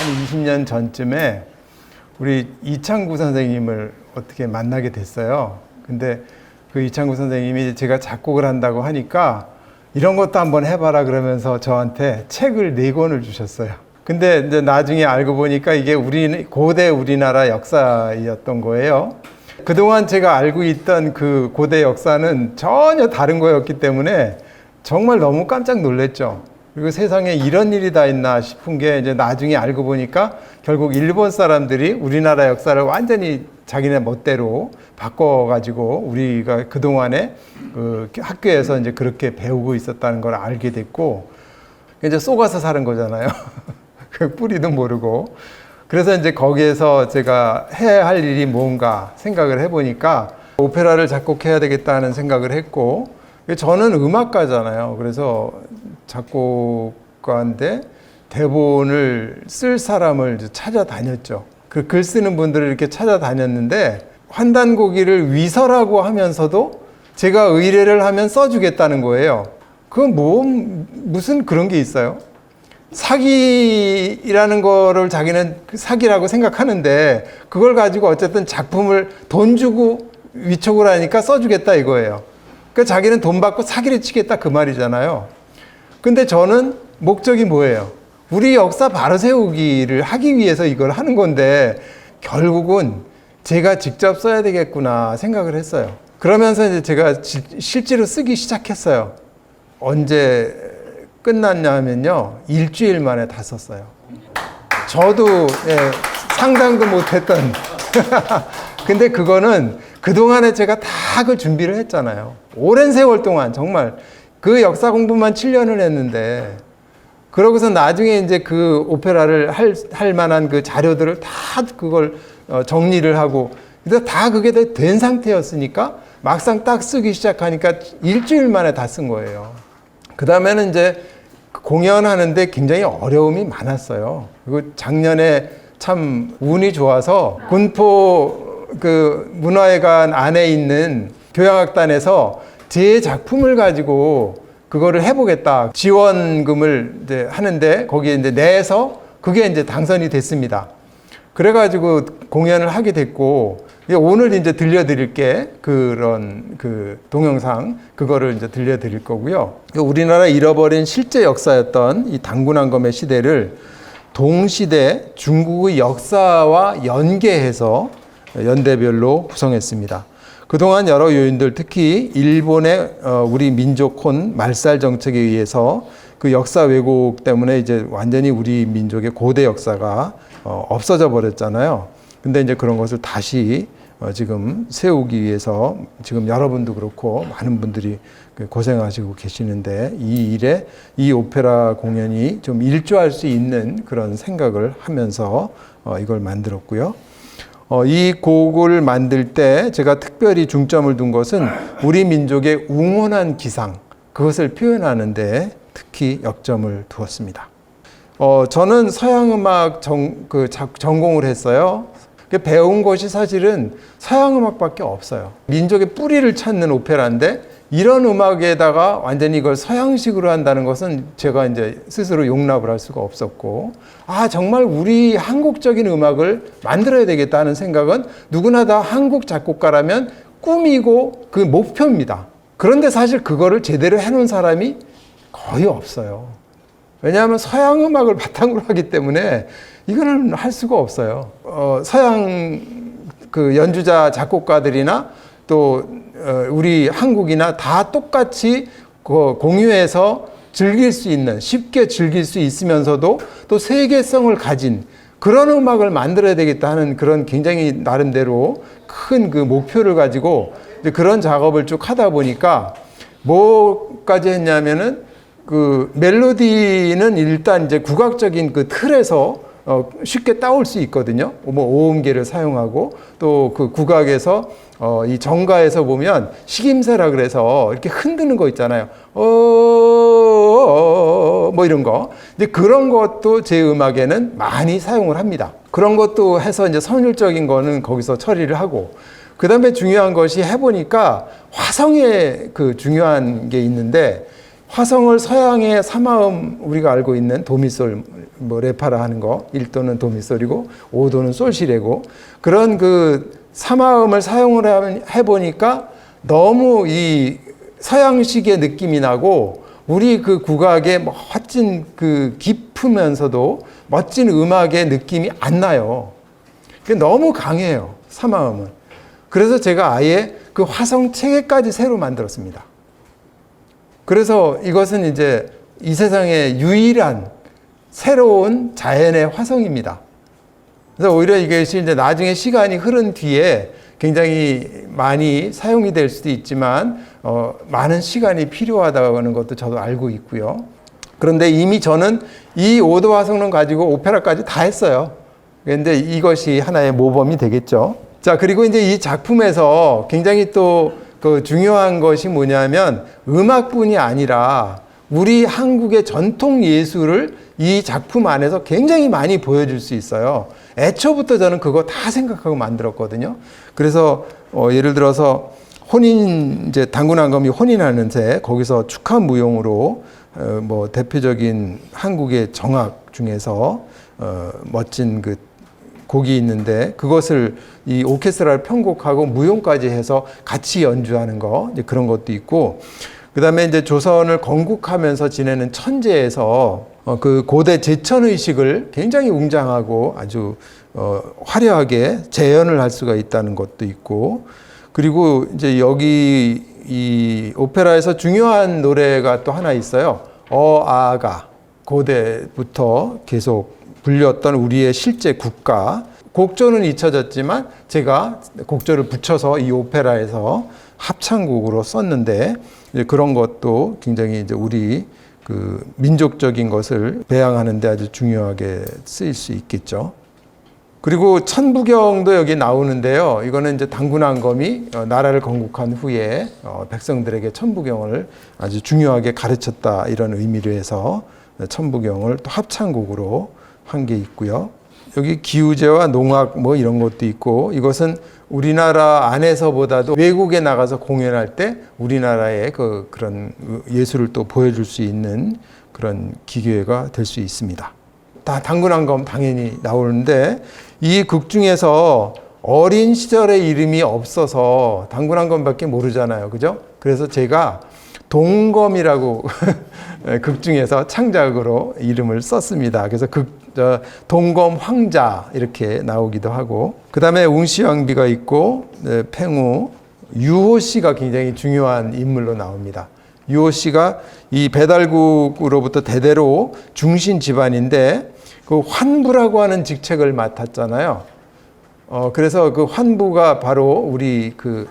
한 20년 전쯤에 우리 이창구 선생님을 어떻게 만나게 됐어요. 근데 그 이창구 선생님이 제가 작곡을 한다고 하니까 이런 것도 한번 해봐라 그러면서 저한테 책을 4권을 주셨어요. 근데 이제 나중에 알고 보니까 이게 고대 우리나라 역사였던 거예요. 그동안 제가 알고 있던 그 고대 역사는 전혀 다른 거였기 때문에 정말 너무 깜짝 놀랐죠. 그리고 세상에 이런 일이 다 있나 싶은 게 이제 나중에 알고 보니까 결국 일본 사람들이 우리나라 역사를 완전히 자기네 멋대로 바꿔가지고 우리가 그동안에 그 학교에서 이제 그렇게 배우고 있었다는 걸 알게 됐고, 이제 쏘가서 사는 거잖아요. 그 뿌리도 모르고. 그래서 이제 거기에서 제가 해야 할 일이 뭔가 생각을 해보니까 오페라를 작곡해야 되겠다는 생각을 했고, 저는 음악가잖아요. 그래서 작곡가인데 대본을 쓸 사람을 찾아다녔죠. 그 글 쓰는 분들을 이렇게 찾아다녔는데 환단고기를 위서라고 하면서도 제가 의뢰를 하면 써주겠다는 거예요. 그건 무슨 그런 게 있어요? 사기라는 거를 자기는 사기라고 생각하는데 그걸 가지고 어쨌든 작품을 돈 주고 위촉을 하니까 써주겠다 이거예요. 그러니까 자기는 돈 받고 사기를 치겠다 그 말이잖아요. 근데 저는 목적이 뭐예요? 우리 역사 바로 세우기를 하기 위해서 이걸 하는 건데 결국은 제가 직접 써야 되겠구나 생각을 했어요. 그러면서 이제 제가 실제로 쓰기 시작했어요. 언제 끝났냐 하면요, 일주일 만에 다 썼어요. 저도 상상도 못했던 근데 그거는 그동안에 제가 다 그 준비를 했잖아요. 오랜 세월 동안 정말 그 역사 공부만 7년을 했는데, 그러고서 나중에 이제 그 오페라를 할 만한 그 자료들을 다 그걸 정리를 하고 다 그게 된 상태였으니까 막상 딱 쓰기 시작하니까 일주일 만에 다 쓴 거예요. 그 다음에는 이제 공연하는데 굉장히 어려움이 많았어요. 그리고 작년에 참 운이 좋아서 군포 그 문화회관 안에 있는 교향악단에서 제 작품을 가지고 그거를 해보겠다 지원금을 이제 하는데 거기에 이제 내서 그게 이제 당선이 됐습니다. 그래가지고 공연을 하게 됐고, 오늘 이제 들려드릴게 그런 그 동영상 그거를 이제 들려드릴 거고요. 우리나라 잃어버린 실제 역사였던 이 당군왕검의 시대를 동시대 중국의 역사와 연계해서 연대별로 구성했습니다. 그동안 여러 요인들, 특히 일본의 우리 민족혼 말살 정책에 의해서 그 역사 왜곡 때문에 이제 완전히 우리 민족의 고대 역사가 없어져 버렸잖아요. 근데 이제 그런 것을 다시 지금 세우기 위해서 지금 여러분도 그렇고 많은 분들이 고생하시고 계시는데, 이 일에 이 오페라 공연이 좀 일조할 수 있는 그런 생각을 하면서 이걸 만들었고요. 이 곡을 만들 때 제가 특별히 중점을 둔 것은 우리 민족의 웅원한 기상, 그것을 표현하는데 특히 역점을 두었습니다. 저는 서양음악 전공을 했어요. 배운 것이 사실은 서양음악밖에 없어요. 민족의 뿌리를 찾는 오페라인데 이런 음악에다가 완전히 이걸 서양식으로 한다는 것은 제가 이제 스스로 용납을 할 수가 없었고, 정말 우리 한국적인 음악을 만들어야 되겠다는 생각은 누구나 다 한국 작곡가라면 꿈이고 그 목표입니다. 그런데 사실 그거를 제대로 해놓은 사람이 거의 없어요. 왜냐하면 서양 음악을 바탕으로 하기 때문에 이거는 할 수가 없어요. 서양 그 연주자 작곡가들이나 또 우리 한국이나 다 똑같이 공유해서 즐길 수 있는, 쉽게 즐길 수 있으면서도 또 세계성을 가진 그런 음악을 만들어야 되겠다 하는 그런 굉장히 나름대로 큰 그 목표를 가지고 그런 작업을 쭉 하다 보니까 뭐까지 했냐면은 그 멜로디는 일단 이제 국악적인 그 틀에서 쉽게 따올 수 있거든요. 오음계를 사용하고 또 그 국악에서 이 정가에서 보면 식임새라 그래서 이렇게 흔드는 거 있잖아요. 뭐 이런 거. 근데 그런 것도 제 음악에는 많이 사용을 합니다. 그런 것도 해서 이제 선율적인 거는 거기서 처리를 하고, 그 다음에 중요한 것이 해보니까 화성에 그 중요한 게 있는데, 화성을 서양의 3화음 우리가 알고 있는 도미솔 뭐 레파라 하는 거 1도는 도미솔이고 5도는 솔시레고 그런 그 3화음을 사용을 해보니까 너무 이 서양식의 느낌이 나고 우리 그 국악의 멋진 그 깊으면서도 멋진 음악의 느낌이 안 나요. 너무 강해요. 3화음은. 그래서 제가 아예 그 화성 체계까지 새로 만들었습니다. 그래서 이것은 이제 이 세상의 유일한 새로운 자연의 화성입니다. 그래서 오히려 이것이 이제 나중에 시간이 흐른 뒤에 굉장히 많이 사용이 될 수도 있지만 많은 시간이 필요하다는 것도 저도 알고 있고요. 그런데 이미 저는 이 5도 화성론 가지고 오페라까지 다 했어요. 그런데 이것이 하나의 모범이 되겠죠. 자, 그리고 이제 이 작품에서 굉장히 또 그 중요한 것이 뭐냐면 음악뿐이 아니라 우리 한국의 전통 예술을 이 작품 안에서 굉장히 많이 보여줄 수 있어요. 애초부터 저는 그거 다 생각하고 만들었거든요. 그래서 예를 들어서 이제 당군왕검이 혼인하는 새 거기서 축하 무용으로 뭐 대표적인 한국의 정악 중에서 멋진 그 곡이 있는데 그것을 이 오케스트라를 편곡하고 무용까지 해서 같이 연주하는 거 이제 그런 것도 있고 그다음에 이제 조선을 건국하면서 지내는 천재에서 그 고대 제천 의식을 굉장히 웅장하고 아주 화려하게 재현을 할 수가 있다는 것도 있고 그리고 이제 여기 이 오페라에서 중요한 노래가 또 하나 있어요. 어아가 고대부터 계속 불렸던 우리의 실제 국가 곡조는 잊혀졌지만 제가 곡조를 붙여서 이 오페라에서 합창곡으로 썼는데 이제 그런 것도 굉장히 이제 우리 그 민족적인 것을 배양하는 데 아주 중요하게 쓰일 수 있겠죠. 그리고 천부경도 여기 나오는데요. 이거는 이제 당군왕검이 나라를 건국한 후에 백성들에게 천부경을 아주 중요하게 가르쳤다 이런 의미로 해서 천부경을 또 합창곡으로 한 게 있고요. 여기 기우제와 농악 뭐 이런 것도 있고 이것은 우리나라 안에서보다도 외국에 나가서 공연할 때 우리나라의 그런 예술을 또 보여줄 수 있는 그런 기회가 될 수 있습니다. 다 당군왕검 당연히 나오는데 이 극 중에서 어린 시절의 이름이 없어서 당군왕검밖에 모르잖아요. 그죠? 그래서 제가 동검이라고 극 중에서 창작으로 이름을 썼습니다. 그래서 동검 황자 이렇게 나오기도 하고 그 다음에 웅시왕비가 있고 팽우 유호 씨가 굉장히 중요한 인물로 나옵니다. 유호 씨가 이 배달국으로부터 대대로 중신 집안인데 그 환부라고 하는 직책을 맡았잖아요. 그래서 그 환부가 바로 우리 그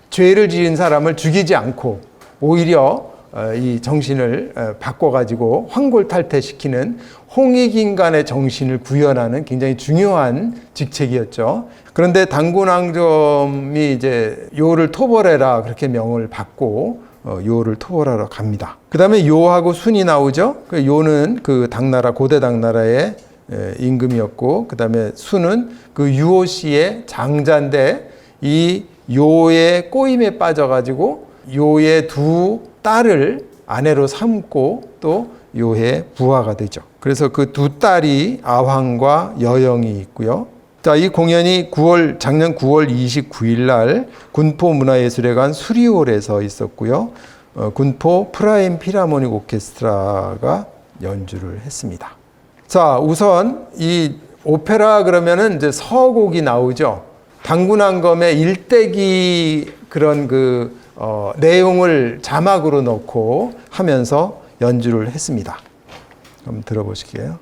죄를 지은 사람을 죽이지 않고 오히려 이 정신을 바꿔가지고 황골탈퇴시키는 홍익인간의 정신을 구현하는 굉장히 중요한 직책이었죠. 그런데 당군왕검이 이제 요를 토벌해라 그렇게 명을 받고 요를 토벌하러 갑니다. 그 다음에 요하고 순이 나오죠. 그 요는 그 당나라 고대 당나라의 임금이었고 그 다음에 순은 그 유호 씨의 장자인데 이 요의 꼬임에 빠져가지고 요의 두 딸을 아내로 삼고 또 요의 부하가 되죠. 그래서 그 두 딸이 아황과 여영이 있고요. 자, 이 공연이 작년 9월 29일 날 군포 문화예술회관 수리홀에서 있었고요. 군포 프라임 필하모닉 오케스트라가 연주를 했습니다. 자, 우선 이 오페라 그러면은 이제 서곡이 나오죠. 당군왕검의 일대기 그런 내용을 자막으로 넣고 하면서 연주를 했습니다. 한번 들어보실게요.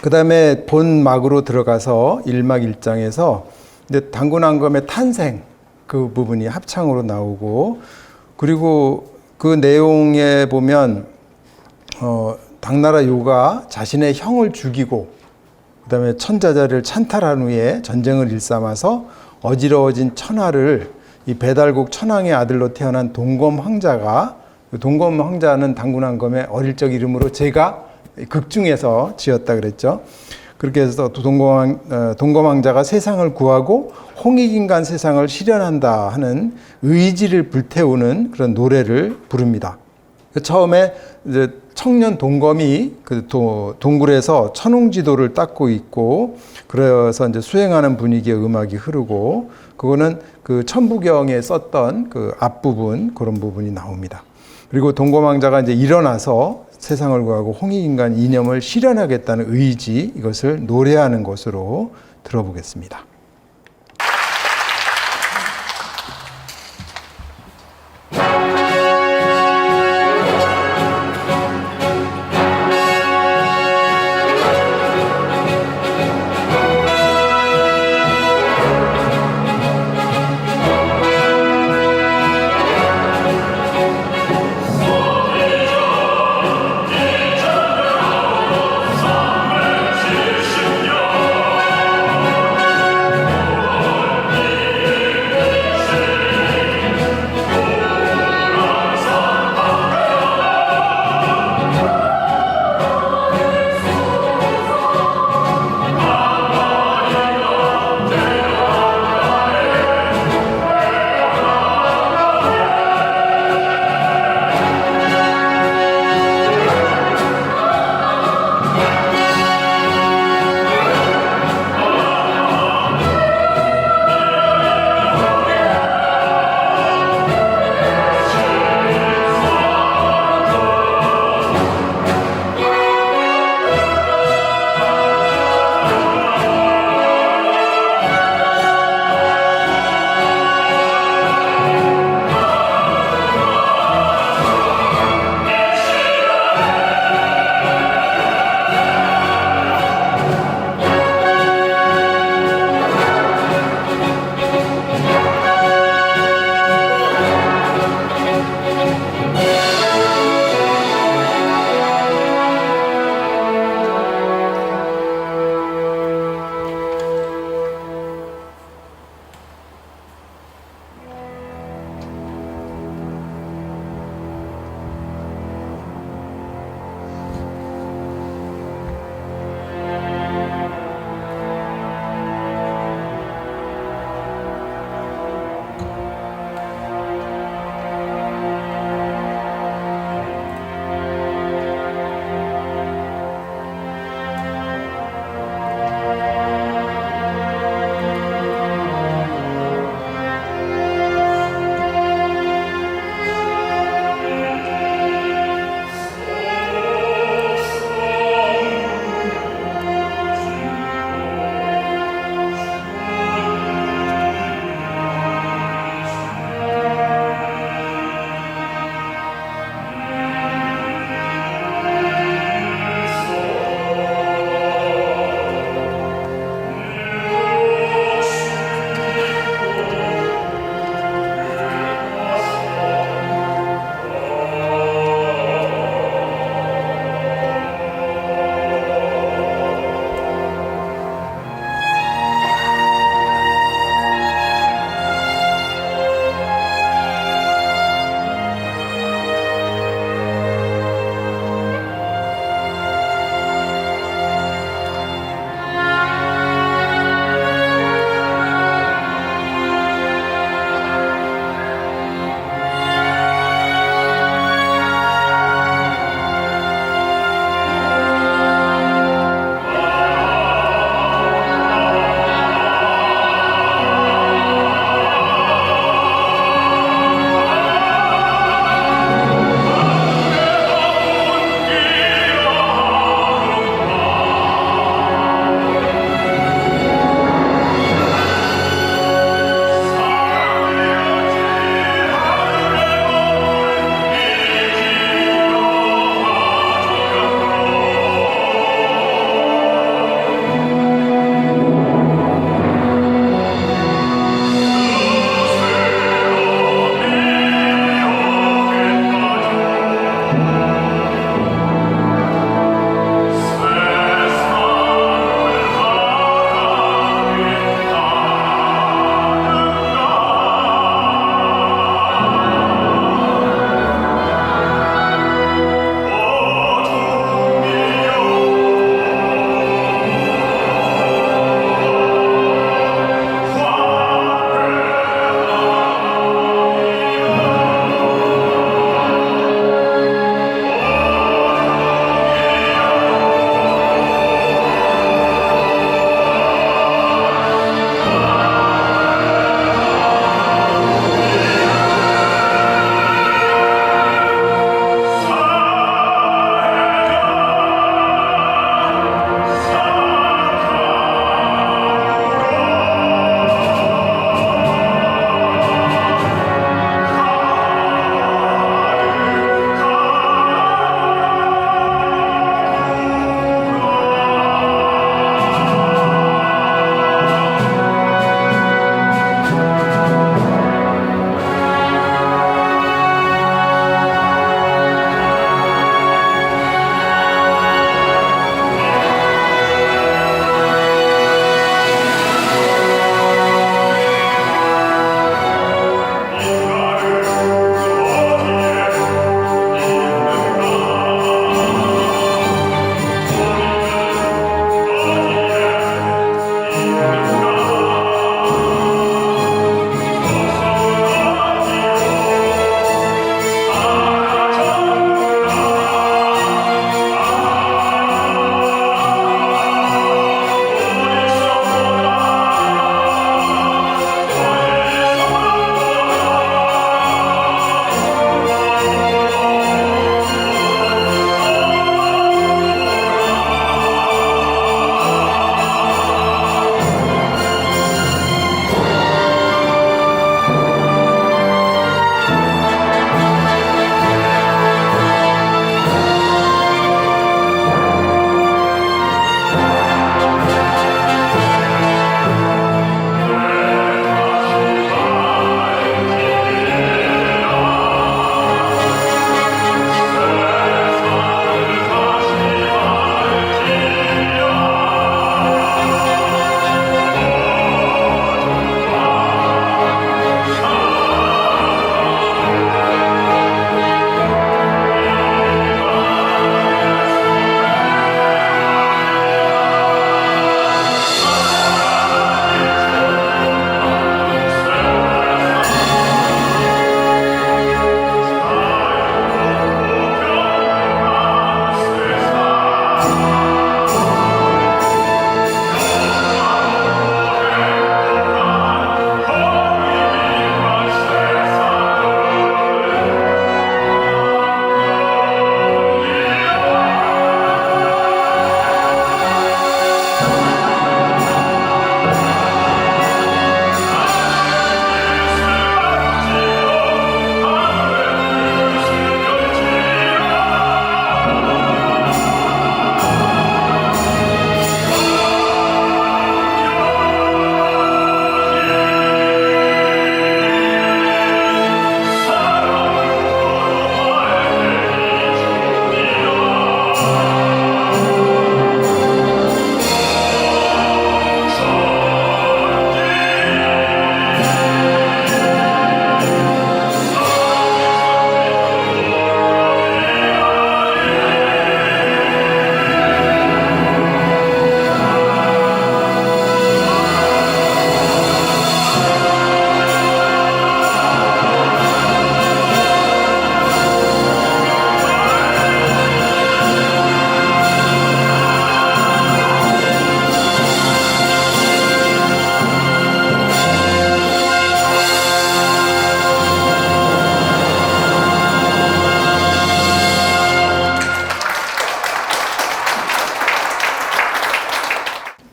그 다음에 본막으로 들어가서 1막 1장에서 이제 당군왕검의 탄생 그 부분이 합창으로 나오고, 그리고 그 내용에 보면 당나라 요가 자신의 형을 죽이고 그다음에 천자자를 찬탈한 후에 전쟁을 일삼아서 어지러워진 천하를 이 배달국 천황의 아들로 태어난 동검 황자가, 동검 황자는 당군왕검의 어릴 적 이름으로 제가 극중에서 지었다 그랬죠. 그렇게 해서 동검 황자가 세상을 구하고 홍익인간 세상을 실현한다 하는 의지를 불태우는 그런 노래를 부릅니다. 처음에 이제 청년 동검이 그 동굴에서 천웅지도를 닦고 있고, 그래서 이제 수행하는 분위기의 음악이 흐르고, 그거는 그 천부경에 썼던 그 앞부분, 그런 부분이 나옵니다. 그리고 동검왕자가 이제 일어나서 세상을 구하고 홍익인간 이념을 실현하겠다는 의지, 이것을 노래하는 것으로 들어보겠습니다.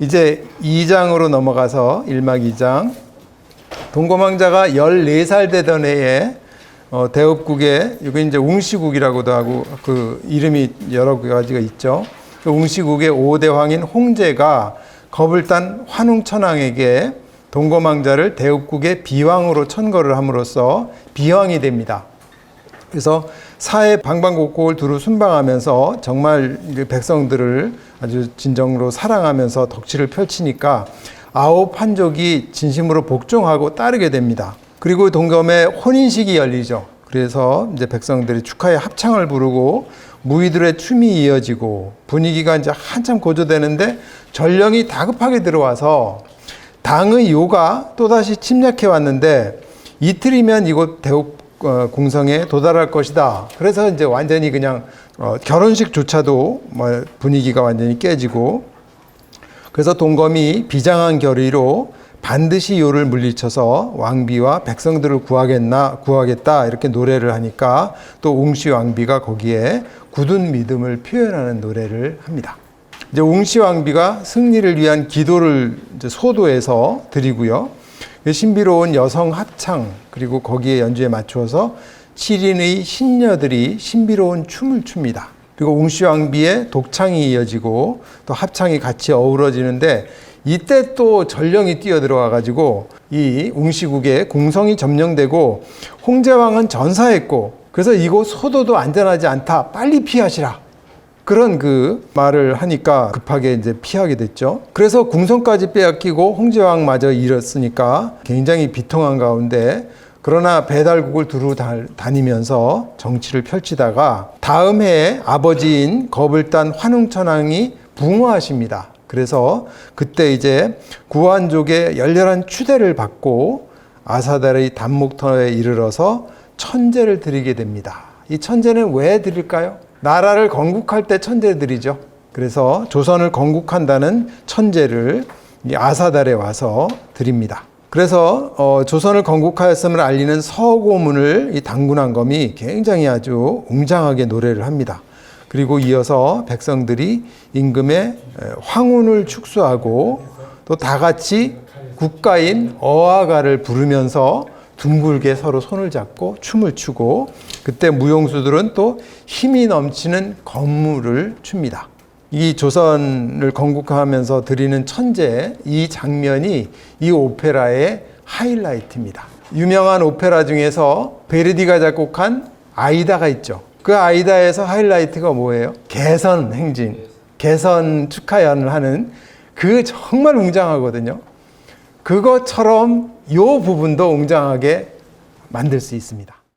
이제 2장으로 넘어가서 1막 2장. 동거망자가 14살 되던 해에 대업국에 이게 이제 웅시국이라고도 하고 그 이름이 여러 가지가 있죠. 그 웅시국의 5대 왕인 홍제가 겁을 딴 환웅천왕에게 동거망자를 대업국의 비왕으로 천거를 함으로써 비왕이 됩니다. 그래서 사해 방방곡곡을 두루 순방하면서 정말 백성들을 아주 진정으로 사랑하면서 덕치를 펼치니까 아홉 한족이 진심으로 복종하고 따르게 됩니다. 그리고 동검에 혼인식이 열리죠. 그래서 이제 백성들이 축하의 합창을 부르고 무희들의 춤이 이어지고 분위기가 이제 한참 고조되는데 전령이 다급하게 들어와서 당의 요가 또다시 침략해 왔는데 이틀이면 이곳 대옥 궁성에 도달할 것이다. 그래서 이제 완전히 그냥 결혼식조차도 뭐 분위기가 완전히 깨지고, 그래서 동검이 비장한 결의로 반드시 요를 물리쳐서 왕비와 백성들을 구하겠다 이렇게 노래를 하니까 또 웅시 왕비가 거기에 굳은 믿음을 표현하는 노래를 합니다. 이제 웅시 왕비가 승리를 위한 기도를 이제 소도에서 드리고요. 신비로운 여성 합창 그리고 거기에 연주에 맞추어서 7인의 신녀들이 신비로운 춤을 춥니다. 그리고 웅시 왕비의 독창이 이어지고 또 합창이 같이 어우러지는데 이때 또 전령이 뛰어들어와 가지고 이 웅시국의 궁성이 점령되고 홍제왕은 전사했고 그래서 이곳 소도도 안전하지 않다. 빨리 피하시라. 그런 그 말을 하니까 급하게 이제 피하게 됐죠. 그래서 궁성까지 빼앗기고 홍제왕마저 잃었으니까 굉장히 비통한 가운데 그러나 배달국을 두루 다니면서 정치를 펼치다가 다음 해에 아버지인 겁을 딴 환웅천왕이 붕어하십니다. 그래서 그때 이제 구한족의 열렬한 추대를 받고 아사달의 단목터에 이르러서 천제를 드리게 됩니다. 이 천제는 왜 드릴까요? 나라를 건국할 때 천제를 드리죠. 그래서 조선을 건국한다는 천제를 이 아사달에 와서 드립니다. 그래서 조선을 건국하였음을 알리는 서고문을 이 당군왕검이 굉장히 아주 웅장하게 노래를 합니다. 그리고 이어서 백성들이 임금의 황혼을 축소하고 또 다 같이 국가인 어아가를 부르면서 둥글게 서로 손을 잡고 춤을 추고 그때 무용수들은 또 힘이 넘치는 건무를 춥니다. 이 조선을 건국하면서 드리는 천재 이 장면이 이 오페라의 하이라이트입니다. 유명한 오페라 중에서 베르디가 작곡한 아이다가 있죠. 그 아이다에서 하이라이트가 뭐예요? 개선 행진, 개선 축하연을 하는 그 정말 웅장하거든요. 그것처럼 이 부분도 웅장하게 만들 수 있습니다.